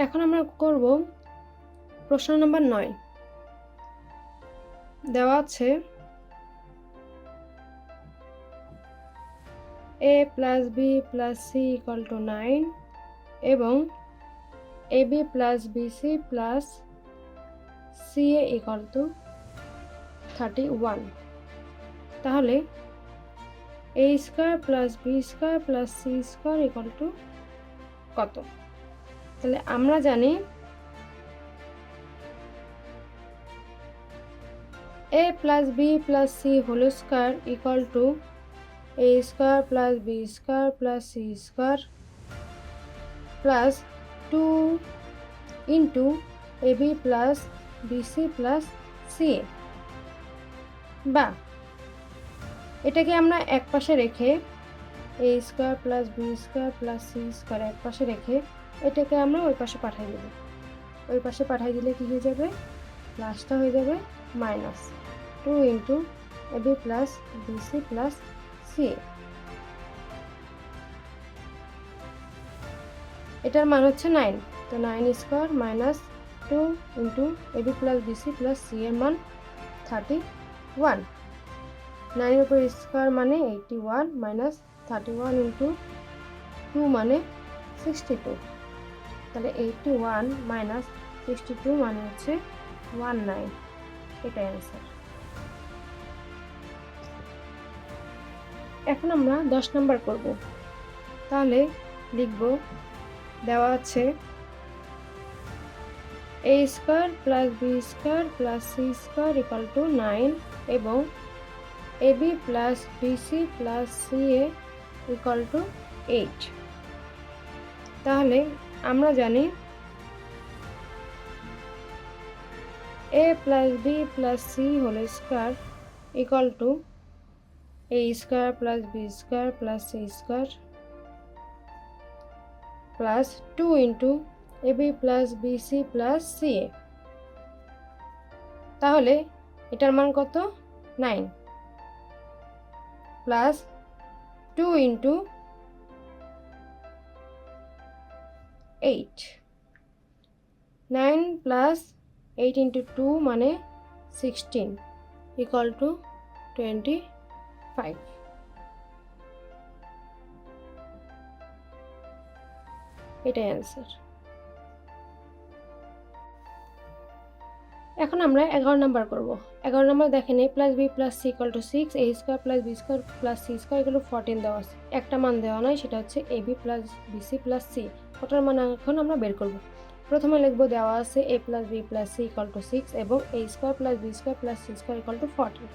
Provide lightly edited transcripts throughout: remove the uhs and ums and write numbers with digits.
এখন আমরা করব প্রশ্ন নম্বর 9। দেওয়া আছে a plus b plus c equal to 9 এবং ab plus bc plus ca equal to 31। তাহলে a square plus b square plus c square equal to কত? তাহলে আমরা জানি a plus b plus c whole square equal to a square plus b square plus c square plus 2 into ab plus bc plus ca। বা এটাকে আমরা এক পাশে রেখে a square plus b square plus c square এক পাশে রেখে এটাকে আমরা ওই পাশে পাঠিয়ে দেব। ওই পাশে পাঠিয়ে দিলে কি হয়ে যাবে? প্লাসটা হয়ে যাবে minus 2 into ab plus bc plus ca। এটার মান হচ্ছে 9, তো 9 square minus 2 into ab plus bc plus c এর মান 31। 9 এর উপর স্কয়ার মানে 81 মাইনাস 31 ইন্টু 2 মানে 62। তাহলে 81 মাইনাস 62 মানে হচ্ছে 19। এটাই অ্যান্সার। এখন আমরা 10 নাম্বার করব। তাহলে লিখব, দেওয়া আছে a square plus b square plus c square equal to 9 এবং ab plus bc plus ca equal to 8। তাহলে আমরা জানি a plus b plus c whole square equal to a square plus b square plus c square plus 2 into ab plus bc plus ca। তাহলে এটার মান কত? 9 plus 2 into 8। 9 plus 8 into 2 মানে 16 equal to 25। এটাই answer. এখন আমরা 11 number করব। 11 number দেখেন a plus b plus c equal to 6, a square plus b square plus c square equal to 14 দেওয়া আছে। একটা মান দেওয়া নয়, সেটা হচ্ছে ab plus bc plus c। ওটার মান এখন আমরা বের করব। প্রথমে লিখব, দেওয়া আছে a plus b plus c equal to 6 এবং a square plus b square plus c square equal to 14।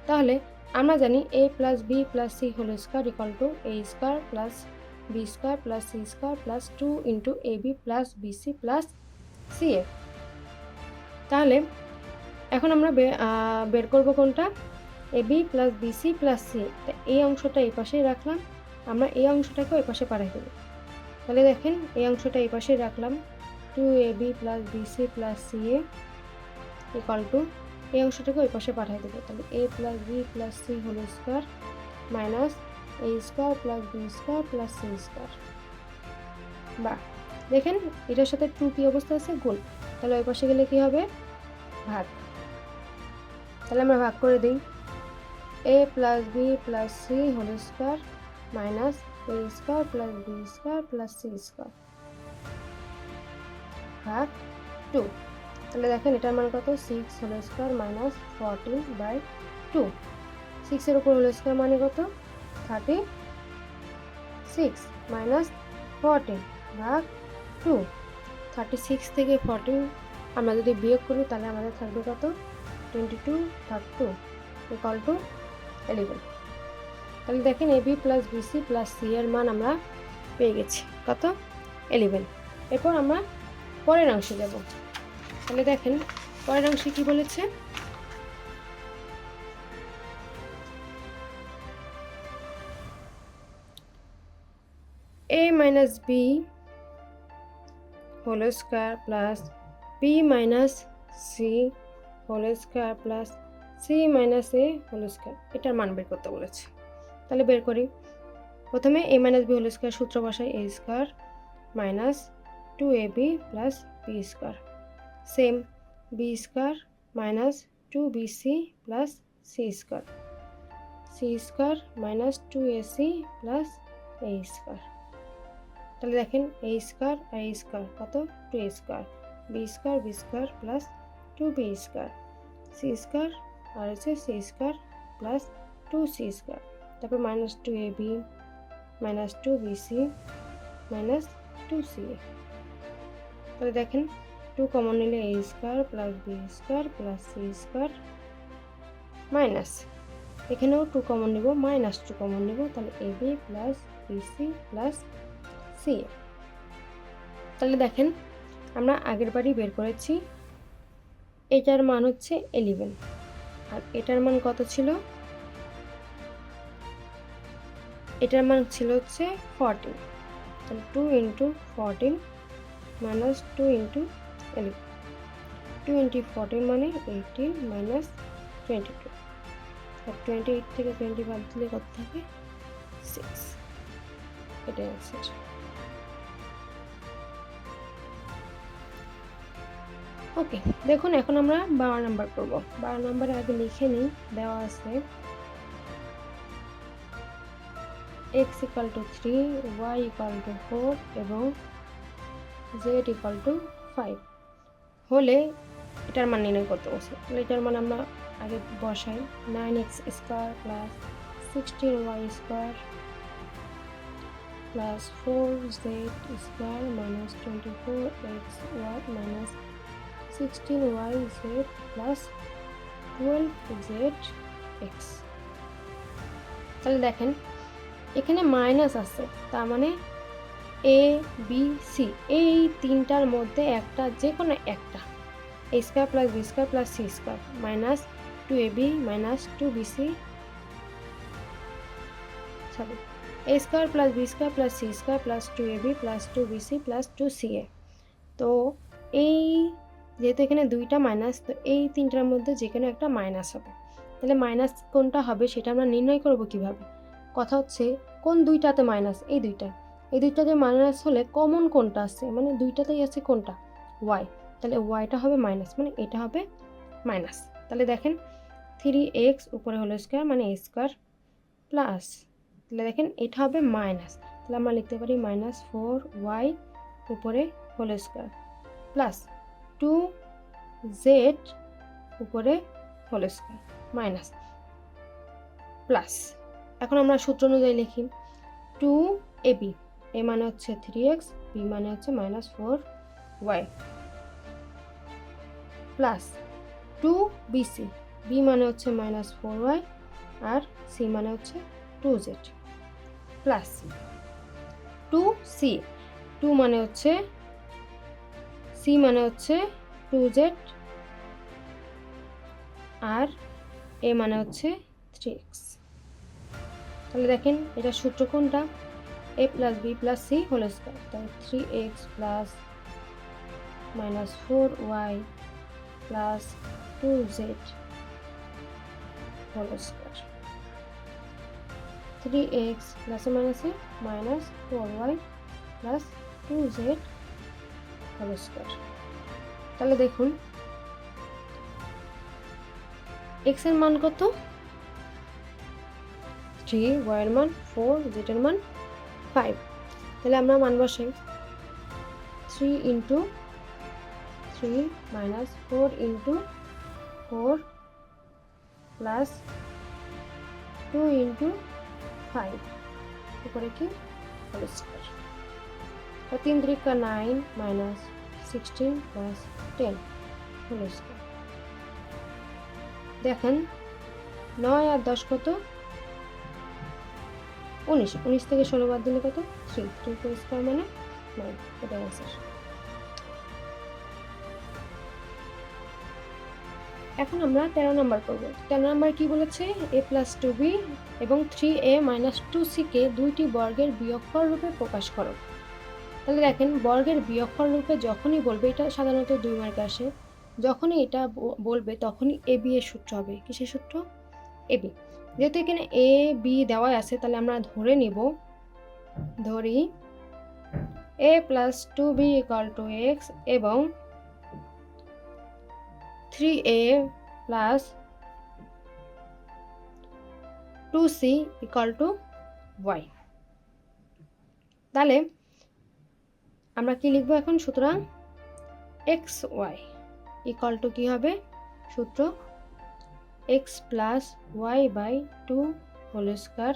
তাহলে আমরা জানি a plus b plus c whole square equal to a square plus b square plus c square plus 2 into ab plus bc plus ca। তাহলে এখন আমরা বের করব কোনটা? ab plus bc plus c। এই অংশটা এই পাশেই রাখলাম, আমরা এই অংশটাকে ওই পাশে পাঠিয়ে দেব। তাহলে দেখেন এই অংশটা এই পাশে রাখলাম, 2ab plus bc plus ca equal to এই অংশটাকে ওই পাশে পাঠিয়ে দেবো। তাহলে a plus b plus c whole square minus a square plus b square plus c square. বা দেখেন এটার সাথে 2 কি অবস্থা আছে? গুণ। তাহলে ওই পাশে গেলে কি হবে? ভাগ। তাহলে আমরা ভাগ করে দিই, a plus b plus c whole square minus a square plus b square plus c square ভাগ 2। তাহলে দেখেন এটার মান কত? 6 হোল স্কয়ার মাইনাস 14/2। 6 এর উপর হোল স্কয়ার মানে কত? 36 মাইনাস 14 ভাগ 2। 36 থেকে 14 আমরা যদি বিয়োগ করি তাহলে আমাদের থাকবে কত? 22 ভাগ 2 ইকুয়াল টু 11। তাহলে দেখেন ab plus bc plus c এর মান আমরা পেয়ে গেছি কত? 11। এরপর আমরা পরের অংশে যাব। তাহলে দেখেন পরের অংশে কি বলেছে? a minus b whole square plus b minus c whole square plus c minus a whole square, এটার মান বের করতে বলেছে। তাহলে বের করি। প্রথমে a minus b whole square সূত্র বসাই, a square minus 2ab plus B square, same B square minus 2bc plus C square, C square minus 2ac plus A square. তাহলে দেখেন এ স্কোয়ার আর এ স্কোয়ার কত, 2a square, B square plus 2b square, C square আর হচ্ছে C square plus 2c square, তারপর minus 2ab minus 2bc minus 2ca। তাহলে দেখেন 2 common নিলে A square plus B square plus C square minus, এখানেও 2 common নেব, minus 2 common নেব, তাহলে ab plus BC plus C. তাহলে দেখেন আমরা আগের বারই বের করেছি, এটার মান হচ্ছে 11 আর এটার মান কত ছিল, এটার মান ছিল হচ্ছে 14, তাহলে 2 ইন্টু 14 মাইনাস 2 ইন্টু 11, 2 ইন্টু 14 মানে 18 মাইনাস 22, আর 28 থেকে 20 বাদ দিলে কত থাকে, 6, এটাই অ্যান্সার। ওকে, দেখুন এখন আমরা 12 নাম্বার করব। 12 নাম্বারে আগে লিখে নিই, দেওয়া আছে x equal to 3, y equal to 4 এবং z ইকুয়াল টু 5 হলে এটার মান নির্ণয় করতে বলছে। তাহলে এটার মান আমরা আগে বসাই, 9x square plus 16y square plus 4z square minus 24xy minus 16yz plus 12zx। তাহলে দেখেন এখানে মাইনাস আছে, তার মানে এ বি সি এই তিনটার মধ্যে একটা, যে কোনো একটা, A square plus B square plus C square minus 2ab minus 2bc, sorry A square plus B square plus C square plus 2ab plus 2bc plus 2ca। তো এই যেহেতু এখানে দুইটা মাইনাস, তো এই তিনটার মধ্যে যে কোনো একটা মাইনাস হবে। তাহলে মাইনাস কোনটা হবে সেটা আমরা নির্ণয় করব কিভাবে, কথা হচ্ছে কোন দুইটাতে মাইনাস, এই দুইটাতে মাইনাস হলে কমন কোনটা আছে, মানে দুইটাতেই আছে কোনটা, ওয়াই, তাহলে ওয়াইটা হবে মাইনাস, মানে এটা হবে মাইনাস। তাহলে দেখেন 3x উপরে হলো স্কোয়ার মানে এ স্কোয়ার প্লাস, তাহলে দেখেন এটা হবে মাইনাস, তাহলে আমরা লিখতে পারি মাইনাস 4y উপরে হোল স্কোয়ার প্লাস 2z উপরে হোল স্কোয়ার মাইনাস প্লাস, এখন আমরা সূত্র অনুযায়ী লিখি 2ab, এ মানে হচ্ছে 3x, বি মানে হচ্ছে minus 4y plus 2bc, B মানে হচ্ছে মাইনাস 4y আর সি মানে হচ্ছে 2z প্লাস 2c, 2 মানে হচ্ছে সি মানে হচ্ছে 2z আর এ মানে হচ্ছে 3x। তাহলে দেখেন এটা সূত্র কোনটা, a plus B plus C whole square, তাহলে 3x plus minus 4y plus 2z whole square, 3x প্লাসে মাইনাসে minus 4y plus 2z whole square. তাহলে দেখুন x এর মান কত, 3, y এর মান 4, z এর মান 5। তাহলে আমরা মান বসাই, 3 into 3 minus 4 into 4 plus 2 into 5 উপরে কি হোল স্কোয়ার, 3 3 का 9 মাইনাস 16 প্লাস 10 হোল স্কোয়ার। দেখেন 9 আর 10 কত, 19, 19 থেকে 16 বাদ দিলে কত, 3, 3 স্কোয়ার মানে 9, এটা অ্যান্সার। এখন আমরা 13 নাম্বার করব। 13 নাম্বার কি বলেছে, a প্লাস 2b এবং 3a মাইনাস 2c কে দুইটি বর্গের বিয়োগফল রূপে প্রকাশ করো। তাহলে দেখেন বর্গের বিয়োগফল রূপে যখনই বলবে, এটা সাধারণত 2 মার্কে আসে, যখনই এটা বলবে তখনই এ বি এর সূত্র হবে, কিসের সূত্র, এ বি। যেহেতু এখানে এ বি দেওয়া আছে তাহলে আমরা ধরে নিব, ধরি a plus 2b equal to x এবং 3a plus 2c equal to y। তাহলে আমরা কি লিখবো এখন? সুতরাং xy ইকুয়াল টু কি হবে? সূত্র x plus y by 2 whole square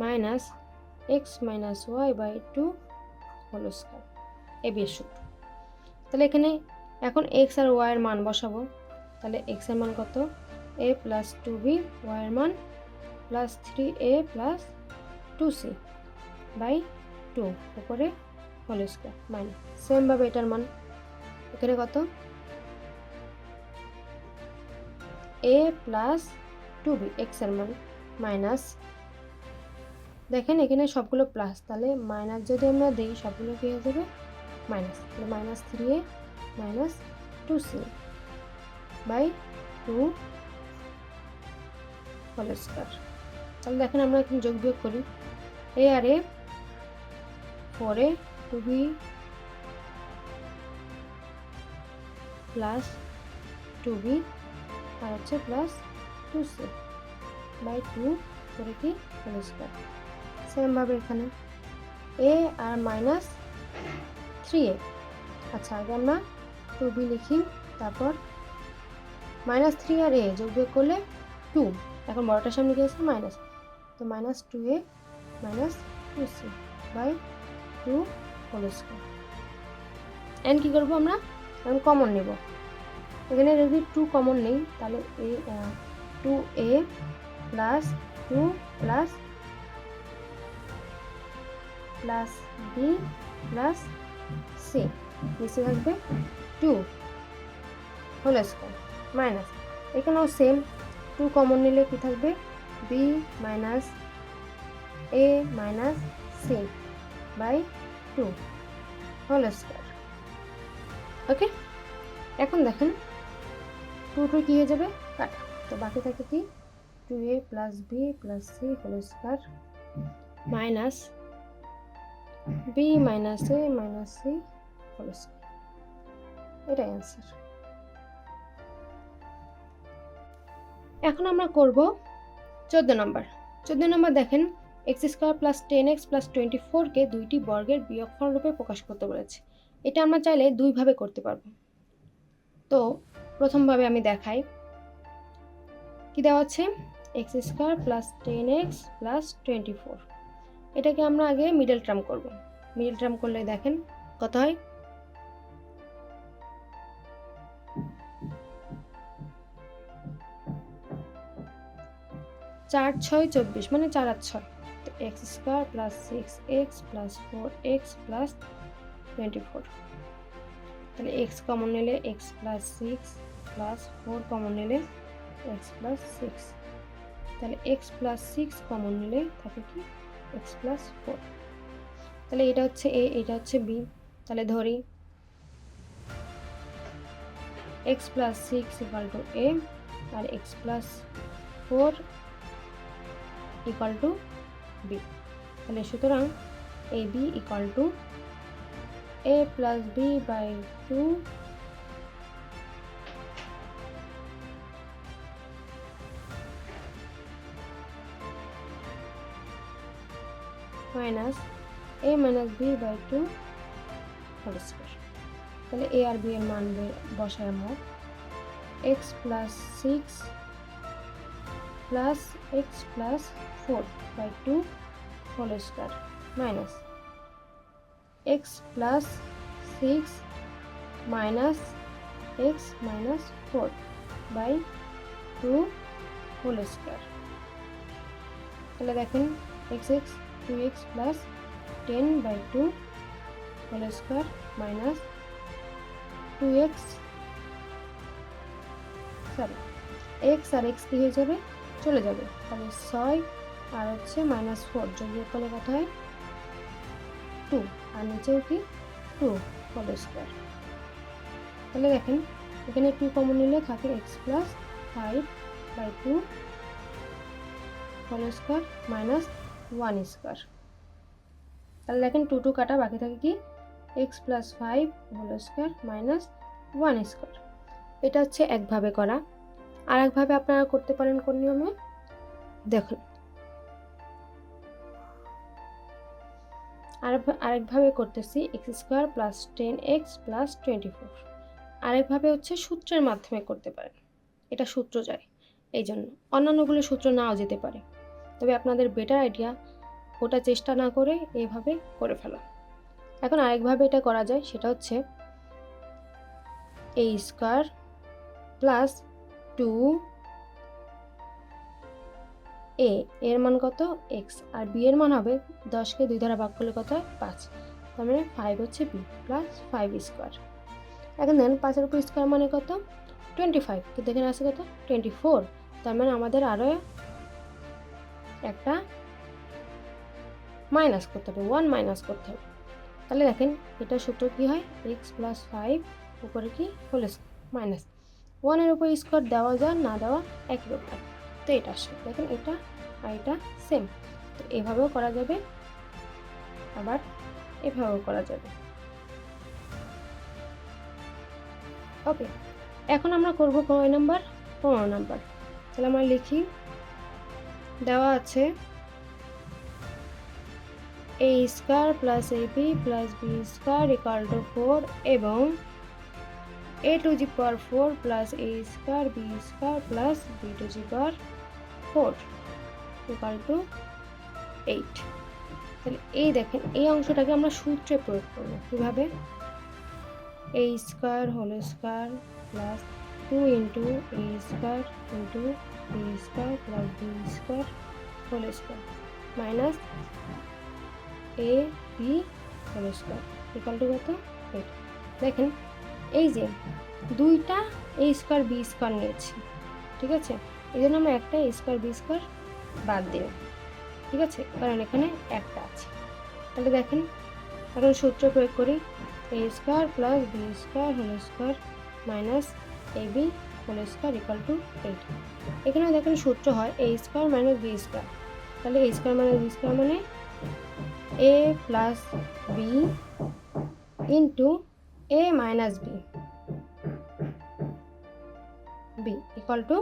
minus x minus y by 2 whole square, A B এর সূত্র। তাহলে এখানে এখন x আর y এর মান বসাবো। তাহলে x এর মান কত? a প্লাস 2b, y এর মান plus 3a plus 2c by 2 উপরে হোল স্কয়ার মাইনাস সেম ভাবে এটার মান এখানে কত? a প্লাস 2b x এর মান মাইনাস, দেখেন এখানে সবগুলো প্লাস, তাহলে মাইনাস যদি আমরা দিই সবগুলো কি হয়ে যাবে? মাইনাস। তাহলে minus 3a minus 2c by 2 whole square. তাহলে দেখেন আমরা এখন যোগ বিয়োগ করি। a আর a 4a 2b plus 2b আর হচ্ছে প্লাস 2c বাই 2 করে কি হোল স্কয়ার। সেম ভাবে এখানে a আর মাইনাস 3a, আচ্ছা আগে আমরা 2b লিখি, তারপর মাইনাস 3 আর a যোগ বিয়োগ করলে 2, এখন বড়টার সামনে কি আছে? মাইনাস, তো minus 2a minus 2c by 2 whole square. And কি করবো আমরা? এখন কমন নেব। এখানে যদি 2 কমন নেই তাহলে 2a plus 2 plus plus b plus c, নিচে থাকবে 2 হোল স্কয়ার মাইনাস, এখানেও সেম 2 কমন নিলে কি থাকবে? b minus a minus c by 2 whole square. Okay, এখন দেখেন 2 কি হয়ে যাবে? কাটা, তো বাকি থাকে কি? 2a plus b plus c whole square minus b minus a minus c whole square, এটাই অ্যান্সার। এখন আমরা করব 14 নম্বর। 14 নম্বর দেখেন x square plus 10x plus 24 কে দুইটি বর্গের বিয়োগফল রূপে প্রকাশ করতে বলেছে। এটা আমরা চাইলে দুইভাবে করতে পারবো। তো প্রথমভাবে আমি দেখাই, কি দেওয়া আছে? x square plus 10x plus 24, এটাকে আমরা আগে মিডল টার্ম করব। মিডল টার্ম করলে দেখেন কত হয়? 4 6 24, মানে 4 আর 6, তো x square plus 6x plus 4x plus 24, তাহলে x কমন নিলে x প্লাস 6 প্লাস 4 কমন নিলে x প্লাস 6, তাহলে x প্লাস 6 কমন নিলে থাকে কি? x plus 4। তাহলে এটা হচ্ছে a, এটা হচ্ছে b, তাহলে ধরি x plus 6 equal to a আর x plus 4 equal to b। তাহলে সুতরাং ab equal to a plus b by 2 minus a minus b by 2 whole square. তাহলে a আর b এর মান বসাই আমরা, x plus 6 plus x plus 4 by 2 whole square minus x plus 6 minus x minus 4 by 2 whole square. তাহলে দেখেন x 2x plus 10 by 2 whole square minus 2x, sorry x আর x কি হয়ে যাবে? চলে যাবে, তাহলে 6 আর হচ্ছে মাইনাস 4 যোগ করলে কত হয়? 2, আর নিচেও কি 2 হোল স্কয়ার। তাহলে দেখেন এখানে 2 কমন নিলে থাকে x plus 5 by 2 whole square minus 1 square. তাহলে দেখেন 2 কাটা, বাকি থাকে কি x plus 5 whole square minus 1 square. এটা হচ্ছে একভাবে করা। আর একভাবে আপনারা করতে পারেন কোন নিয়মে দেখুন, আরেকভাবে করতেছি x square plus 10x plus 24। আরেকভাবে হচ্ছে সূত্রের মাধ্যমে করতে পারেন, এটা সূত্র যায় এই জন্য, অন্যান্যগুলো সূত্র নাও যেতে পারে, তবে আপনাদের বেটার আইডিয়া ওটা চেষ্টা না করে এইভাবে করে ফেলা। এখন আরেকভাবে এটা করা যায়, সেটা হচ্ছে a স্কোয়ার প্লাস 2a এর মান কত x, আর b এর মান হবে 10কে 2 দ্বারা ভাগ করলে কত হয় 5, তার মানে 5 হচ্ছে b প্লাস 5 স্কোয়ার। এখন দেন 5-এর উপর স্কোয়ার মানে কত 25, কিন্তু এখানে আছে কত 24, তার মানে আমাদের আরও একটা মাইনাস করতে হবে, 1 মাইনাস করতে হবে। তাহলে দেখেন এটা সূত্র কি হয়, x প্লাস 5 উপরে কি হোল মাইনাস 1-এর উপর স্কোয়ার দেওয়া যায় না দেওয়া একই ব্যাপার। তো এটা আসে দেখেন, এটা আর এটা সেম, তো এভাবেও করা যাবে আবার এভাবেও করা যাবে। ওকে, এখন আমরা করব কয় নাম্বার 15 নাম্বার। তাহলে আমরা লিখি, দেওয়া আছে a square plus ab plus b square equal to 4 এবং a to the power 4 plus a square b square plus b to the power 4 equal to 8। তাহলে এই দেখেন এই অংশটাকে আমরা সূত্রে প্রয়োগ করব কিভাবে, a square whole square plus 2 into a square into b square plus b square whole square minus a b whole square equal to কত 8। দেখেন এই যে দুইটা a স্কোয়ার b স্কোয়ার নিয়েছি, ঠিক আছে, এই জন্য আমরা একটা a স্কোয়ার b স্কোয়ার বাদ দিলাম, ঠিক আছে, কারণ এখানে একটা আছে। তাহলে দেখেন এখন সূত্র প্রয়োগ করি, a square plus b square whole square minus ab whole square equal to 8। এখানে দেখেন সূত্র হয় a square minus b square, তাহলে a square minus b square মানে a plus b into a minus b equal to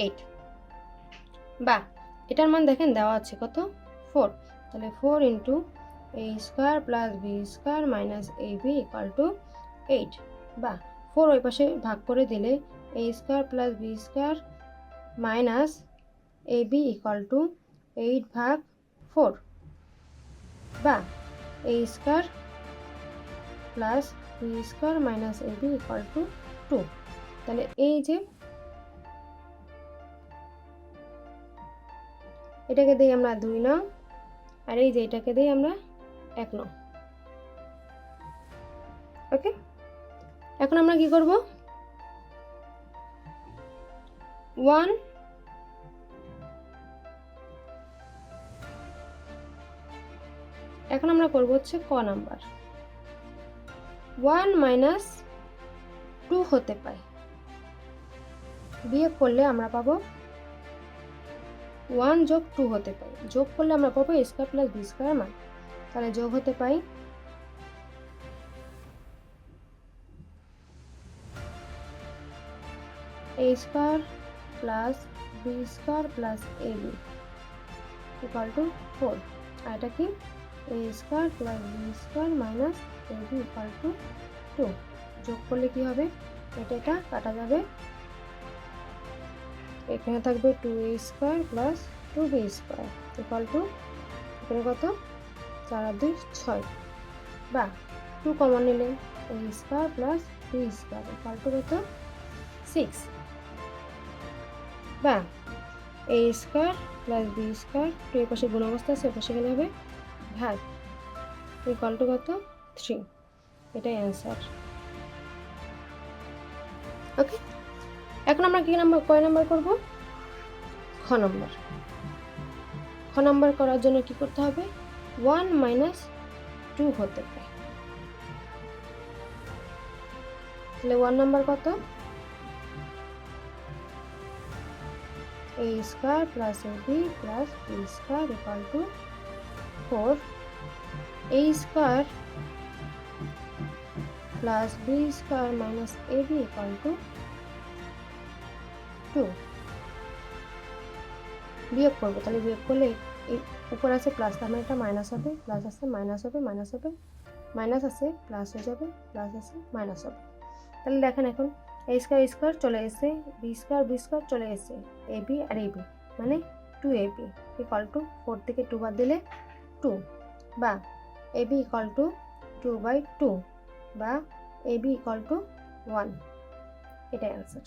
8, বা এটার মান দেখেন দেওয়া আছে কত 4, তাহলে 4 into a square plus b square minus ab equal to 8, বা 4 ওই পাশে ভাগ করে দিলে a square plus b square minus ab equal to 8 ভাগ 4, বা a square plus b square minus ab equal to 2। তাহলে এই যে এটাকে দিই আমরা 2 নং, আর এই যে এটাকে দিই আমরা 1 নং। ওকে, এখন আমরা কি করব, 1 এখন আমরা করব হচ্ছে ক নাম্বার, 1 মাইনাস 2 হতে পায়, বিয়োগ করলে আমরা পাবো 1 যোগ 2 হতে পাই, যোগ করলে আমরা পাবো a square plus b square মান, তাহলে যোগ হতে পাই a square plus b square plus ab equal to 4, আর এটা কি a square plus b square minus ab equal to 2। যোগ করলে কি হবে, এটা কাটা যাবে, এখানে থাকবে 2a square plus 2b square equal two এখানে কত 4 আর 2 6, বা 2 কমন নিলে a square plus b square equal to কত 6, বা a square plus b square 2 এর পাশে গুণ অবস্থা আছে, পাশে গেলে হবে ভাগ ইকুয়াল টু কত 3, এটাই অ্যান্সার। ওকে, এখন আমরা কি নাম্বার কয় নাম্বার করব, খ নাম্বার। খ নাম্বার করার জন্য কি করতে হবে, 1 মাইনাস 2 হতে পারে, তাহলে 1 নাম্বার কত a square plus ab plus b square equal to 4, a square plus B square minus A B equal to 2। বিয়োগ করবো, তাহলে বিয়োগ করলে এই উপর আছে প্লাস, তার মানে এটা মাইনাস হবে, প্লাস আছে মাইনাস হবে, মাইনাস হবে, মাইনাস আছে প্লাস হয়ে যাবে, প্লাস আছে মাইনাস হবে। তাহলে দেখেন এখন এ স্কোয়ার চলে এসে, বি স্কোয়ার চলে এসে, A B R A B মানে 2ab ইকুয়াল টু 4 থেকে 2 বাদ দিলে 2, বা এ বি ইকুয়াল টু 2/2, বা এ বি ইকুয়াল টু 1, এটাই অ্যান্সার।